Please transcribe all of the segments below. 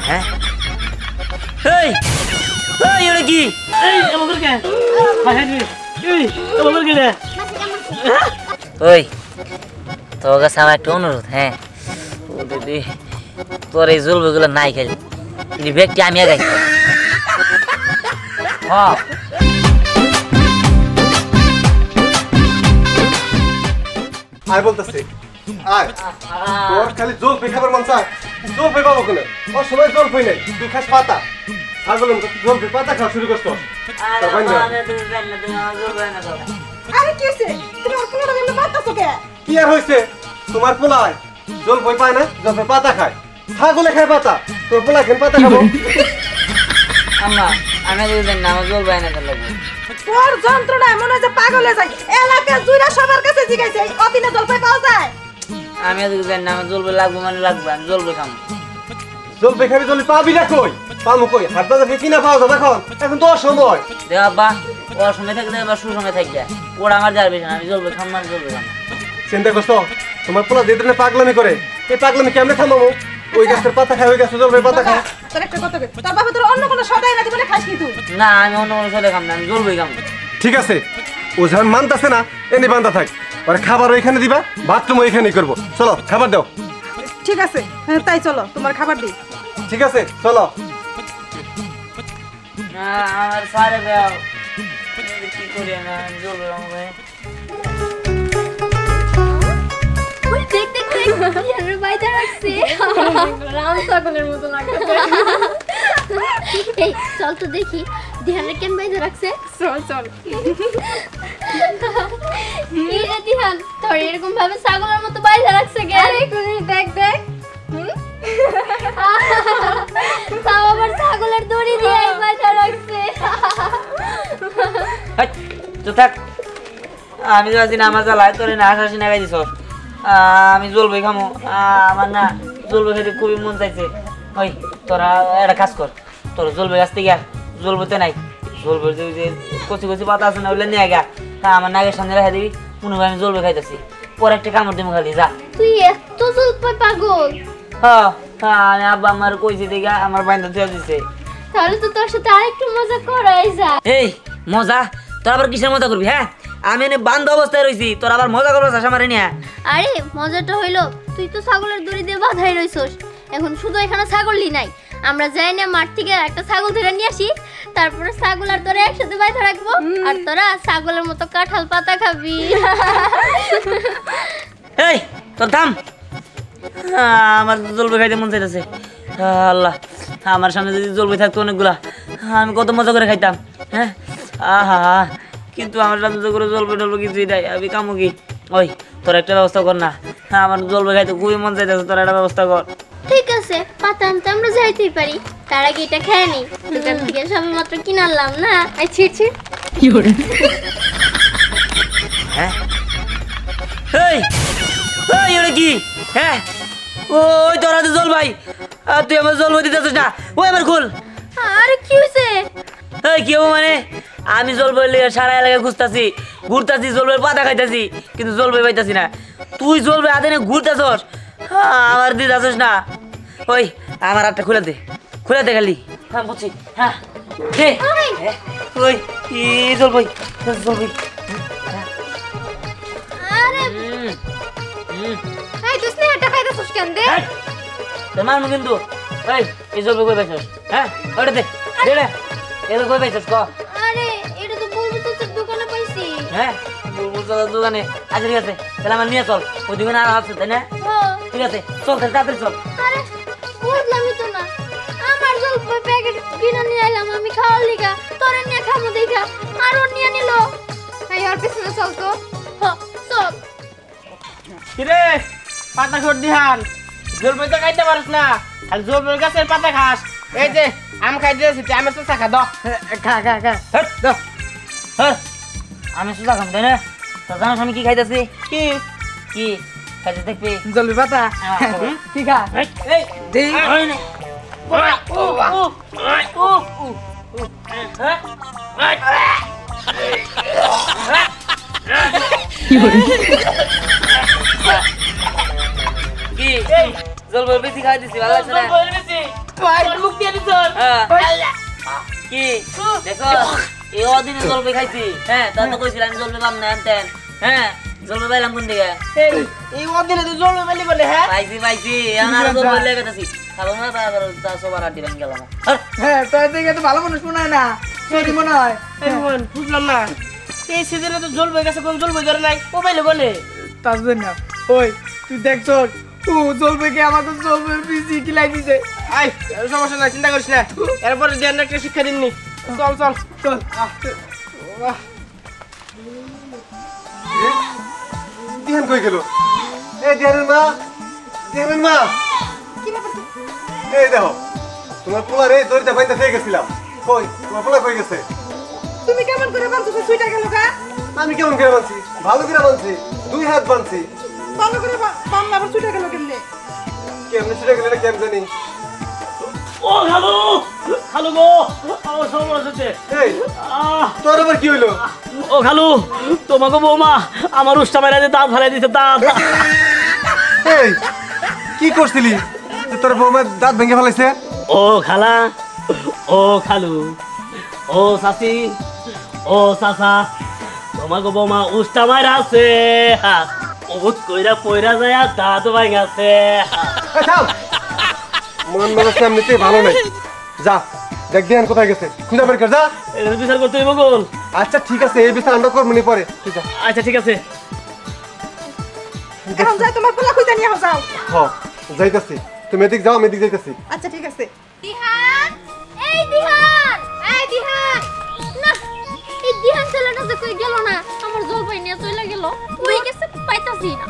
হ্যাঁ এই এই ওরে কি এই আমাদের কে ওই তোর কাছে আমার একটা অনুরোধ। হ্যাঁ ও দিদি তোর এই জলগুলো নাই খেল ব্যক্তি আমি আগে আয় বলতেছি আয় তোর খালি জল পে খাবার মন চায় জল পে পাবো কেন ওর সময় জল পে নাই তুই খাস পাতা আর বললাম জল পে পাতা খাওয়া শুরু করছো আরে কি হইছে তুমি ওর পোলাটা এমনি মারতাছো কে কি আর হইছে তোমার পোলায় জল পে পায় না জল পে পাতা খায় ছাগলে খায় পাতা তোর পোলা কেন পাতা খাবো আম্মা আমি দুজন না আমার জল বাইনা লাগবে তোর যন্ত্রণা মনে হয় যে পাগল হয়ে যায় এলাকা জুড়ে সবার কাছে জিজ্ঞাসা অদিনে জলপাই পাওয়া যায় আমি দুজন না আমার জল লাগবে মানে লাগবে আমি জল খাম জল পে খাবি জল পাবি না কই পামু কই হাট বাজার কিনা পাওয়া যাবে এখন তো অসময় দে আব্বা ওর সময় থাকলে বা সুসময় থাকবে ওরা আমার যাবে না আমি জল খাম মানে জল খাম চিন্তা করছো তোমার পোলা যে ধরনের পাগলামি করে এই পাগলামি কেমনে থামাবো ওই গাছের পাতা খায় ওই গাছের জল পে পাতা খায় তোর একটা কথা কই তোর বাবা তোর অন্য কোনো সদাই না দিবলে খাস কি তুই না আমি অন্য কোনো সদা খাম না আমি জল খাম ঠিক আছে ও যখন মানতাছে না এনে বান্ধা থাক আর খাবার ওইখানে দিবা বাথরুম ওইখানেই করবো চলো খাবার দাও ঠিক আছে হ্যাঁ তাই চলো তোমার খাবার দিই ঠিক আছে চলো না আমার সারে দাও কি করি না জল খাম ওই দেখ দেখ দেখ ইয়ার বাইটা রাখছে রাম ছাগলের মতো লাগছে এই চল তো দেখি ধ্যানে কেন বাইটা রাখছে চল চল এই রে ধ্যান তোর এরকম ভাবে ছাগলের মতো বাইটা রাখছে কে আরে কোন দেখ দেখ তাও আবার ছাগলের দড়ি দিয়ে বাইটা রাখছে তো থাক আমি তো আছি না আমার জ্বালায় তোর না হাসি না গাই দিছ আমি জলবই খামো আমার না জলবই খেতে খুবই মন চাইছে ওই তোরা একটা কাজ কর তোর জলবই গাছ থেকে জলবইতে নাই জলবই যে কচি কচি পাতা আছে না ওগুলো নিয়ে গা আমার নাগের সামনে রেখে দিবি মনে হয় আমি জলবই খাইতেছি পরে একটা কামড় দিব খালি যা তুই এত জলপাই পাগল হ্যাঁ আমি আব্বা আমার কইছি দিকে আমার বাইন্দা দিয়ে দিছে তাহলে তো তোর সাথে আরেকটু মজা করাই যায় এই মজা তোর আবার কিসের মজা করবি? হ্যাঁ আমি এনে বান্ধ অবস্থায় রইছি তোর আবার মজা করবো চাষা মারি নিয়ে আরে মজাটা হইলো তুই তো ছাগলের দড়ি দিয়ে বাঁধাই রইছস এখন শুধু এখানে ছাগলই নাই আমরা যাই না মাঠ থেকে একটা ছাগল ধরে নিয়ে আসি তারপরে ছাগল আর তোরা একসাথে বাইধা রাখবো আর তোরা ছাগলের মতো কাঁঠাল পাতা খাবি এই তোর থাম আমার জলবই খাইতে মন চাইতেছে আল্লাহ আমার সামনে যদি জলবই থাকতো অনেকগুলা আমি কত মজা করে খাইতাম হ্যাঁ আহা কিন্তু আমার সামনে তো করে জলবই টলবই কিছুই দেয় আমি কামো কি ওই তোর একটা ব্যবস্থা কর না আমার জলবই খাইতে খুবই মন চাইতেছে তোর একটা ব্যবস্থা কর ঠিক আছে পাতা আনতে আমরা যাইতেই পারি তার আগে এটা খেয়ে নি দোকান থেকে সবে মাত্র কিনে আনলাম না আই ছিড় ছিড় কি করে হ্যাঁ এই এই ওরে কি হ্যাঁ ওই তোরা তো জল ভাই তুই আমার জল দিতেছিস না ওই আমার খোল আরে কি হইছে এই কেউ মানে আমি জল বইলে সারা এলাকায় খুঁজতাছি ঘুরতাছি জল বই পাতা খাইতাছি কিন্তু জল বই পাইতাছি না তুই জল বই হাতে ঘুরতাছস আমার দিতাছস না ওই আমার হাতটা খুলে দে খালি হ্যাঁ বুঝছি হ্যাঁ ওই কি জল বই আরে এই তুই স্নেহটা খাইতাছস কেন দে তোমার মুখ কিন্তু এই জল বই কই পাইছস হ্যাঁ ওটা দে রে এটা কই পাইছস ক আরে এটা তো বুলবুল চাচার দোকানে পাইছি হ্যাঁ বুলবুল চাচার দোকানে আচ্ছা ঠিক আছে তাহলে আমার নিয়ে চল ওই দোকানে আর আছে তাই না ঠিক আছে চল তাড়াতাড়ি চল আরে বুঝলামই তো না আমার জলপাই প্যাকেট কিনে নিয়ে আইলাম আমি খাওয়ার লিগা তোরে নিয়ে খাবো দেখা আর ও নিয়ে নিল এই আর পিছনে চল তো চল কিরে পাতা খোর দিহান জলপাই তো খাইতে পারিস না আর জলপাই গাছের পাতা খাস এই যে আম খাই দিয়েছি তুই আমের চোষা খা দাও খা দাও আমি সুজা খাম তাই না তো জানোস আমি কি খাইতেছি কি কি খাইতে দেখবি জলপাই পাতা কি খা এই দেই কি জলপাই বেশি খাই দিছি ভালো লাগছে না জলপাই বেশি ভাই মুখ দিয়ে দিছস হ্যাঁ। কি দেখো এই অদিনে জলপাই খাইছি হ্যাঁ তা তো কইছিলাম আমি জলপাই পাম না আনতেন হ্যাঁ জলপাই পাইলাম কোন দিকে এই ওদিনে তুই জলপাই পেলি বলে হ্যাঁ পাইছি আমার জলপাই লেগে গেছি খাবো না তারপর তা সবার আড্ডি ভাঙ গেলাম হ্যাঁ তোর দিকে তো ভালো মানুষ মনে হয় না সরি মনে হয় বুঝলাম না এই সিজনে তো জলপাই গেছে কোন জলপাই ধরে নাই ও পাইলে বলে তার জন্য ওই তুই দেখছ ও জলপাইকে আমাদের জলপাই বিজি কিলাই দিছে আই সমস্যা নাই চিন্তা করিস না এরপরে ধ্যান একটা শিক্ষা দিননি চল চল চল ধ্যান কই গেল এই ধ্যানের মা এই দেখো তোমার পোলা রে দড়িটা বাইন্দা ফেলে গেছিলাম কই তোমার পোলা কই গেছে তুমি কেমন করে বানছো সুইটা গেল গা আমি কেমন করে বানছি ভালো করে বানছি 2 হাত বানছি ভালো করে বান আবার সুইটা গেল কেমনে কেমনে ছুটে গেলে না কেমন জানি ও খালু গো আমার সমস্যা হচ্ছে এই তোর আবার কি হইলো ও খালু তোমাকে বৌমা আমার উষ্টা মেরা দিয়ে দাঁত ফেলাই দিছে দাঁত এই কি করছিলি যে তোর বৌমা দাঁত ভেঙে ফেলাইছে ও খালা ও খালু ও চাচি ও চাচা তোমাকে বৌমা উষ্টা মারা আছে বহুত কইরা পয়রা যায় দাঁত ভাঙাছে মন মানুষ এমনিতে ভালো নাই যা দেখ ধ্যান কোথায় গেছে খুঁজে বের কর যা এর বিচার করতে হইব গোল আচ্ছা ঠিক আছে এই বিষয় আমরা করবো নি পরে তুই যা আচ্ছা ঠিক আছে এখন যাই তোমার পোলা কইতা নিয়ে যাও হ যাইতাছি তুমি এদিক যাও আমি এদিক যাইতাছি আচ্ছা ঠিক আছে দিহান এই দিহান না এই দিহান ছেলেটা যে কই গেল না আমার জলপাই নিয়ে চলে গেল কই গেছে পাইতাছি না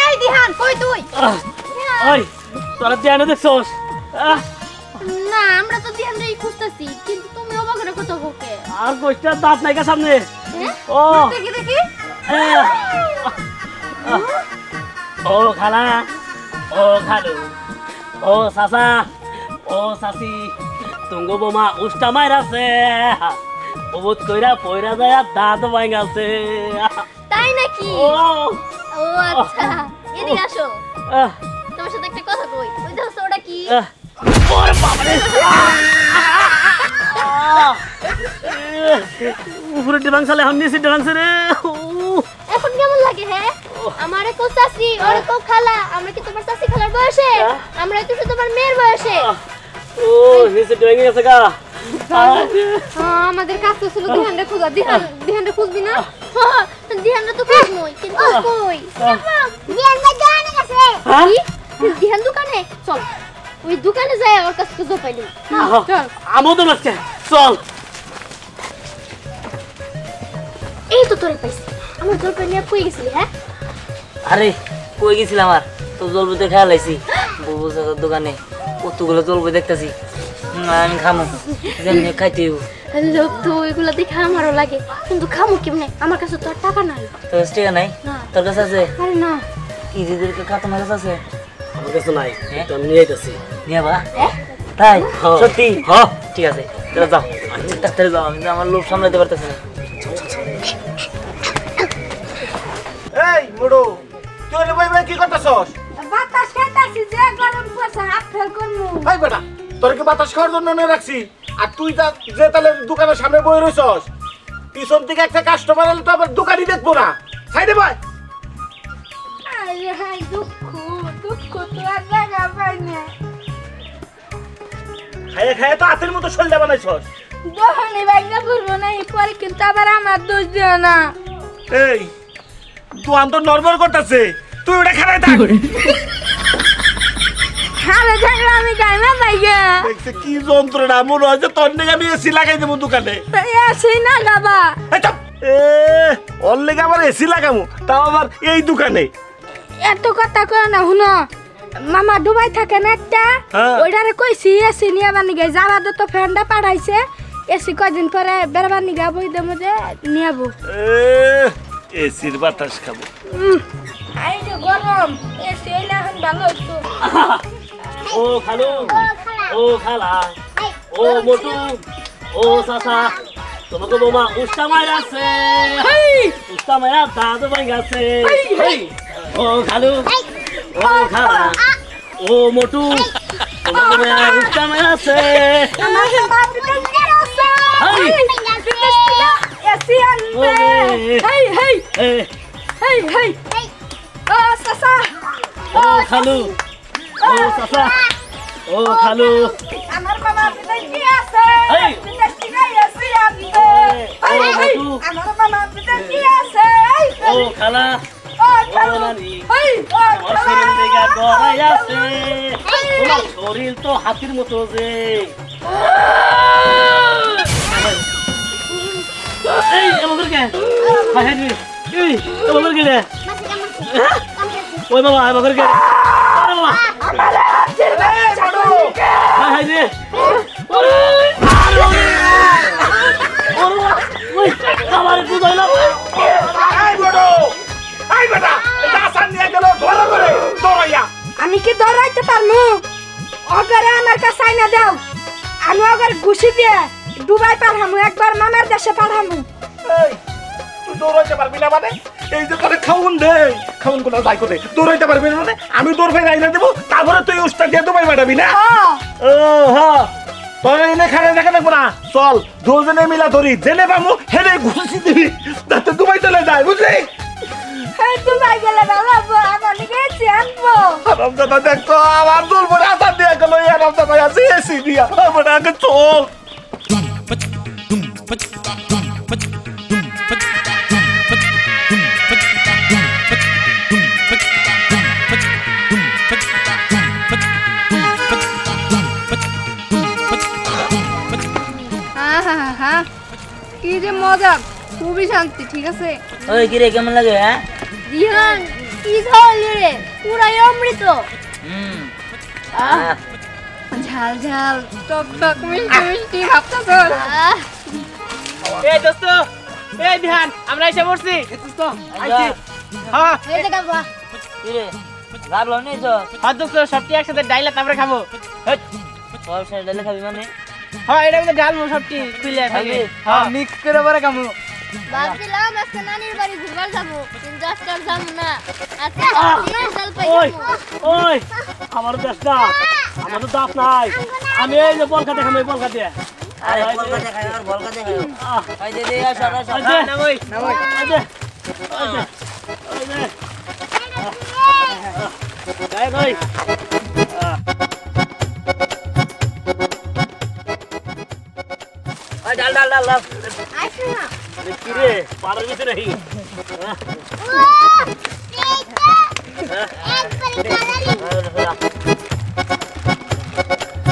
এই দিহান কই তুই ওই তোরা ধ্যানে দেখছস না আমরা তো দিহানই খুঁজতাছি কিন্তু তুমি অবাক করে কত বকে আর কইটা দাঁত নাইকা সামনে ও দেখি ও খালা ও খালু ও চাচা ও চাচি তুঙ্গ বোমা উষ্টা মাইরাছে বহুত কইরা পয়রা যায় দাঁত ভাঙাছে তাই নাকি ও ও আচ্ছা এদিকে আসো তোমার সাথে একটা কথা কই ওই দেখো ওটা কি ওরে বাবারে উপরে ডিবাংসালে হাম নিয়েছি ডিবাংসে রে এখন কেমন লাগে হ্যাঁ আমারে কো চাচি ওরে কো খালা আমরা কি তোমার চাচি খালার বয়সে আমরা তো তোমার মেয়ের বয়সে ও নিচে ডিবাঙ্গে গেছে গা আমাদের কাজ তো ছিল দিহানরে খোঁজা দিহানরে খুঁজবি না দিহানরে তো খুঁজবই কিন্তু কই দিহান দোকানে গেছে কি দিহান দোকানে চল ওই দোকানে যাই ওর কাছে খুঁজে পাইলি চল আমোদ লাগছে চল এই তো তোরে পাইছি আমার জলপাই নিয়ে কই গেছিলি হ্যাঁ আরে কই গেছিলাম আর তো জলপাইতে খেয়াল আইছি বুবু চাচার দোকানে কতগুলো জলপাই দেখতেছি আমি খামো যেমনি খাইতে হইব লোক তো এগুলো দেখে আমারও লাগে কিন্তু খামু কেমনে আমার কাছে তো আর টাকা নাই তোর কাছে টাকা নাই না। তোর কাছে আছে আরে না কি দিদির কাছে তোমার কাছে আছে আমার কাছে নাই তো আমি নিয়ে আইতাছি নিয়ে বা তাই হ্যাঁ। সত্যি হ্যাঁ ঠিক আছে তাহলে যাও তাড়াতাড়ি যাও আমি তো আমার লোভ সামলাতে পারতেছি না এই মুড়ো তুই ভাই কি করতেছস বাতাস খাইতাছি যে গরম পড়ছে হাত ফেল করমু ভাই বেটা তোর কি বাতাস খাওয়ার জন্য নিয়ে রাখছি আর তুই যে তাহলে দোকানের সামনে বই রইছস পিছন থেকে একটা কাস্টমার এলে তো আবার দোকানই দেখবো না সাইডে ভাই আরে হাই দুঃখ তো আর জায়গা পাই না খায়ে খায়ে তো হাতের মতো শরীর বানাইছস দোকানে বাইনা করবো না পরে কিন্তু আবার আমার দোষ দিও না এই দোকান তো নরবর করতেছে তুই ওটা খারাই থাক খালে থাকলে আমি যাই না ভাইয়া দেখছে কি যন্ত্রণা মনে হয় যে তোর নিকে আমি এসি লাগাই দেবো দোকানে এসে না গাবা ওর লেগে আবার এসি লাগামু তাও আবার এই দোকানে এত কথা কয় না শুনো মামা দুবাই থাকে না একটা হ্যাঁ। ওইটারে কইছি এসি নিয়ে বানি গে যারা তো ফ্রেন্ডটা পাঠাইছে এসি কয়দিন পরে বেরবার নিগা বই দেবো যে নিয়াবো এসির বাতাস খাবো এই যে গরম এসি না এখন ভালো হতো ও খালু ও খালা ও মোটু ও চাচা তোমাকে বোমা উষ্টা মাইরাছে উষ্টা মাইরা দাঁত ভাঙাছে ও খালু ও খালা ও ও মোটু তোমাকে মায়া উষ্টা মায়া আছে আমার বাবা বিদেশ থেকে আছে হাই। বিদেশ থেকে এসি আনবে হেই হেই এ, হেই হেই ও সাসা ও খালু ও চাচা ও খালু আমার বাবা বিদেশ থেকে আছে হেই। বিদেশ থেকে এসি আনবে হেই হেই মোটু। আমার বাবা বিদেশ থেকে আছে ও খালা ও ও খালু নানি হেই ও তোমার শরীর দেখা গড়াই আছে তোমার শরীর তো হাতির মতো যে এই এমন কে হাই হাই এই এমন কে রে ওই বাবা এমন কে আরে বাবা হাই হাই রে ওরে ওরে ওই আমার বুঝাইলা আমি কি দৌড়াইতে পারমু ওগরে আমার কাছে আইনা দাও আমি ওগরে ঘুষি দিয়ে দুবাই পাঠামু একবার মামার দেশে পাঠামু তুই দৌড়াইতে পারবি না মানে এই যে তোরে খাউন দে খাউন কোনা যাই করে দৌড়াইতে পারবি না মানে আমি তোর ভাই রাইনা দেবো তারপরে তুই উস্তাদ দিয়ে দুবাই পাঠাবি না ও হ্যাঁ তোর এনে খানে দেখা দেখবো না চল দুজনে মিলা ধরি জেনে পামু হেরে ঘুষি দিবি যাতে দুবাই চলে যায় বুঝলি এই দুবাই গেলে ভালো হবো আমার গেছি আনবো আরামদাদা দেখতো আমার দূর পরে আসার দিয়ে গেল আরামদাদা আছে এসি দিয়া আমার আগে চল কি যে মজা খুবই শান্তি ঠিক আছে ওই কি রে কেমন লাগে হ্যাঁ দিহান কি খাওয়ালি রে পুরাই অমৃত আহ, ঝাল ঝাল টক টক মিষ্টি মিষ্টি ভাবতাছ আহ, এই দোস্ত এই ধ্যান আমরা এসে পড়ছি আচ্ছা, হ্যাঁ এই যে কাপড় কি রে ভাবলাম নি তো হ্যাঁ দোস্ত সবটি একসাথে ডাইলা তারপরে খাবো সব সাইড ডালে খাবি মানে হ্যাঁ এটা মধ্যে ডালমু সবটি খুলে খাবি হ্যাঁ মিক্স করে পরে খাবো ভাবছিলাম আজকে নানির বাড়ি ঘুরবার যাবো কিন্তু আজকে আর যাবো না আজকে ডাল পাই ওই ওই আমার দেশটা আমার তো দাঁত নাই আমি এই যে বল খাতে খাবো এই বল খাতে আরে কলকাতা খাই আর বলকাতে খাই ওই দে দে আসো আসো এই যে, নামই এই যে, এই যে, এই যে। এই নই। ওই ডাল ডাল ডাল ডাল আসো না আরে কি রে পাড়ার ভিতরে নাকি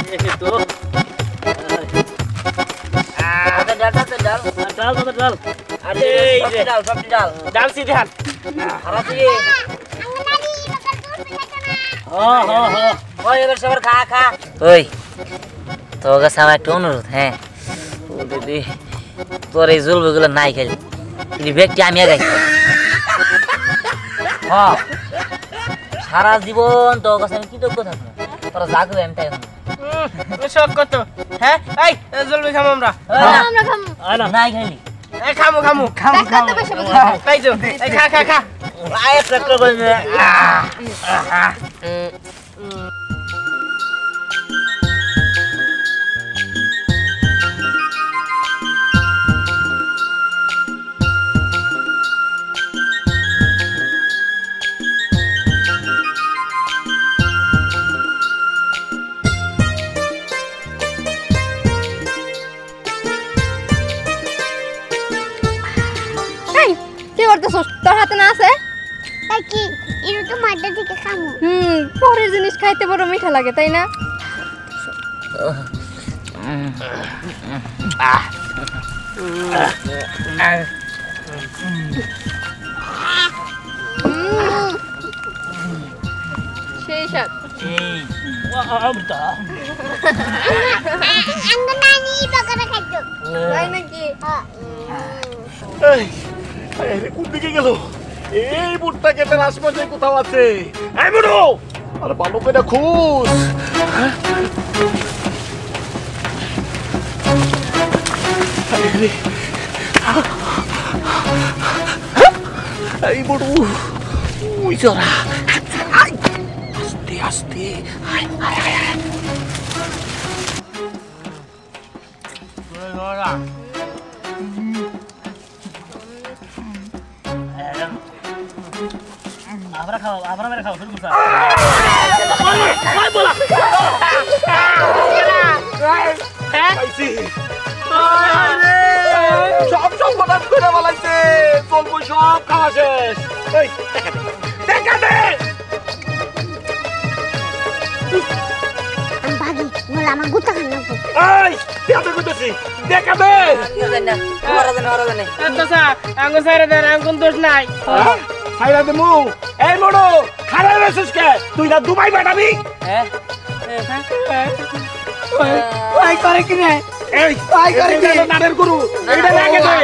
এই তো ডাল ডাল ডাল ডাল দাদা ডাল আরে এই সবজি যে। ডাল সবজি ডাল ডালছি ধ্যান খারাপ দিয়ে হ্যাঁ হ্যাঁ হ্যাঁ ওই এবার সবার খা খা ওই তোর কাছে আমার একটা অনুরোধ হ্যাঁ ও দিদি তোর এই জলগুলো নাই খেলি কিন্তু ব্যক্তি আমি আগে হ্যাঁ সারা জীবন তোর কাছে আমি কৃতজ্ঞ থাকবো তোরা জাগবে আমি তাই শখ কত হ্যাঁ এই জলবি খাবো আমরা আমরা খামু আয় না নাই খাইলি এই খামু খামু কত পয়সা বলছো তাই তো এই খা খা খা আয় ট্রাক্টর করে এই কি করতেছস তোর হাতে না আছে তাই কি এটা তো মাঠটা থেকে খামু পরের জিনিস খাইতে বড় মিঠা লাগে তাই না সেই সাথ আমটা আঙ্গ নানি বাগানে খাইতো তাই নাকি এই কোন দিকে গেল এই বুটটা কেটে আশপাশে কোথাও আছে এই বুড়ো আরে ভালো করে খুঁজ এই বুড়ো ওই চড়া আস্তে আস্তে আবরা খাও আবরা মেরে খাও শুরু করছ পাইছি সব মদত করে বলাইছে চলবো সব খাওয়া শেষ এই দেখা দে আমি ভাগি নলে আমার গুতা খান লাগবো এই দেখা কইতেছি দেখা দে চাচা আঙ্গুর সাইরে দেন আঙ্গুর দোষ নাই সাইরা দে মু এই মোড়ো খারাপ রেছিস কে তুই না দুবাই পাঠাবি ওই করে কি রে এই ওই করে কি নাড়ের গুরু এইটা লাগে দে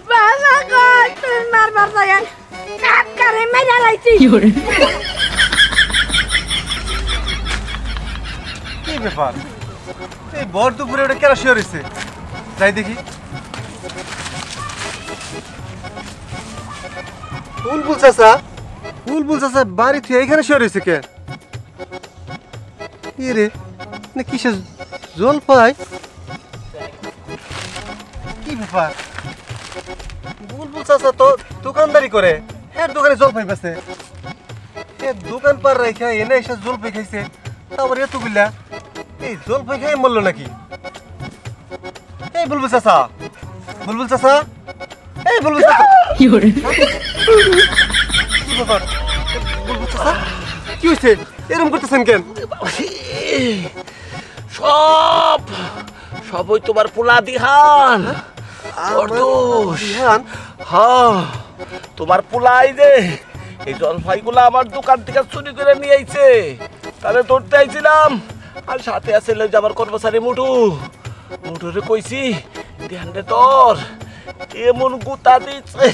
বাবা গো তুই মারবার যায়ন কাট করে মেরা লাইছি কি ব্যাপার এই বর দুপুরে ওটা কেন শুয়ে রয়েছে যাই দেখি বুলবুল চাচা বাড়ি থেকে এখানে শুয়ে রয়েছে কে রে না কিসে জল পায় কি ব্যাপার বুলবুল চাচা তো দোকানদারি করে হ্যাঁ দোকানে জল পাই বেছে দোকান পার রেখে এনে এসে জল পাই খাইছে তারপর এতগুলা এই জল পাই খাই মরলো নাকি এই বুলবুল চাচা এই বুলবুল চাচা কি ব্যাপার বুলবুল চাচা কি হয়েছে এরকম করতেছেন কেন সব ওই তোমার পোলা দিহান তোমার পোলাই যে এই জলপাইগুলা আমার দোকান থেকে চুরি করে নিয়ে আইছে তাহলে ধরতে আইছিলাম আর সাথে আছে যে আমার কর্মচারী মুটুরে কইছি ধ্যান রে তোর এমন গুতা দিচ্ছে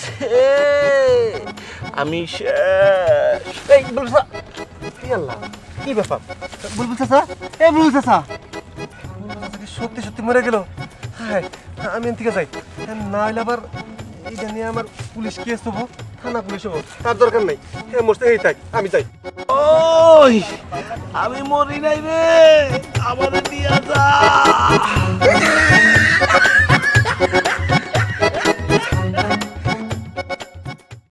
আমি শেষ এই বুলবুল চাচা কি ব্যাপার বুলবুল চাচা এই বুলবুল চাচা সত্যি সত্যি মরে গেল হ্যাঁ আমি এখান থেকে যাই না হলে আবার এইটা নিয়ে আমার পুলিশ কেস হবো থানা পুলিশ হবো তার দরকার নাই হ্যাঁ মোস্তে এই থাক আমি যাই ওই আমি মরি নাই রে আমারে দিয়া যা